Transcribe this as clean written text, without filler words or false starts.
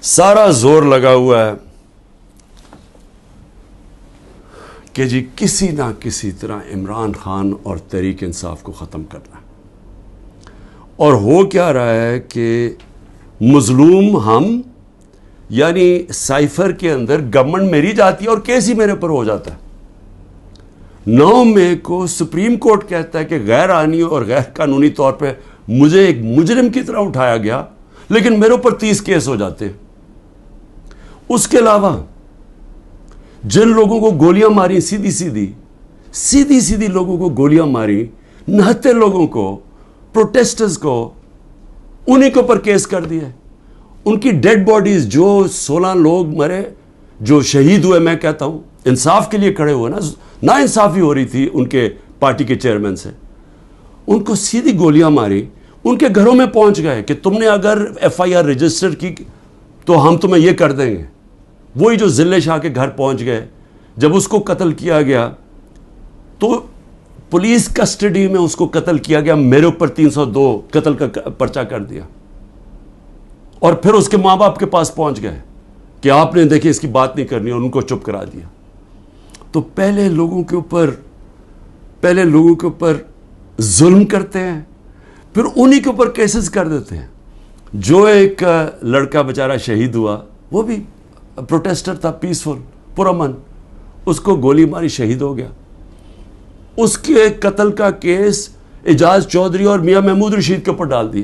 سارا زور لگا ہوا ہے کہ جی کسی نہ کسی طرح عمران خان اور تحریک انصاف کو ختم کرنا ہے. اور ہو کیا رہا ہے کہ مظلوم ہم، یعنی سائفر کے اندر گورنمنٹ میری جاتی ہے اور کیس ہی میرے پر ہو جاتا ہے. 9 مئی کو سپریم کورٹ کہتا ہے کہ غیر آئینی اور غیر قانونی طور پہ مجھے ایک مجرم کی طرح اٹھایا گیا، لیکن میرے اوپر 30 کیس ہو جاتے ہیں. اس کے علاوہ جن لوگوں کو گولیاں ماری سیدھی لوگوں کو گولیاں ماری، نہتے لوگوں کو، پروٹیسٹرز کو، انہی کے اوپر کیس کر دیا. ان کی ڈیڈ باڈیز، جو 16 لوگ مرے، جو شہید ہوئے، میں کہتا ہوں انصاف کے لیے کھڑے ہوئے نا انصافی ہو رہی تھی ان کے پارٹی کے چیئرمین سے، ان کو سیدھی گولیاں ماری، ان کے گھروں میں پہنچ گئے کہ تم نے اگر FIR رجسٹر کی تو ہم تمہیں یہ کر دیں گے. وہی جو ضلع شاہ کے گھر پہنچ گئے. جب اس کو قتل کیا گیا تو پولیس کسٹڈی میں اس کو قتل کیا گیا، میرے اوپر 302 قتل کا پرچہ کر دیا. اور پھر اس کے ماں باپ کے پاس پہنچ گئے کہ آپ نے دیکھیں اس کی بات نہیں کرنی، اور ان کو چپ کرا دیا. تو پہلے لوگوں کے اوپر ظلم کرتے ہیں، پھر انہی کے اوپر کیسز کر دیتے ہیں. جو ایک لڑکا بیچارہ شہید ہوا، وہ بھی پروٹیسٹر تھا، پیسفل، پرامن، اس کو گولی ماری، شہید ہو گیا. اس کے قتل کا کیس اعجاز چودھری اور میاں محمود رشید کے اوپر ڈال دیا.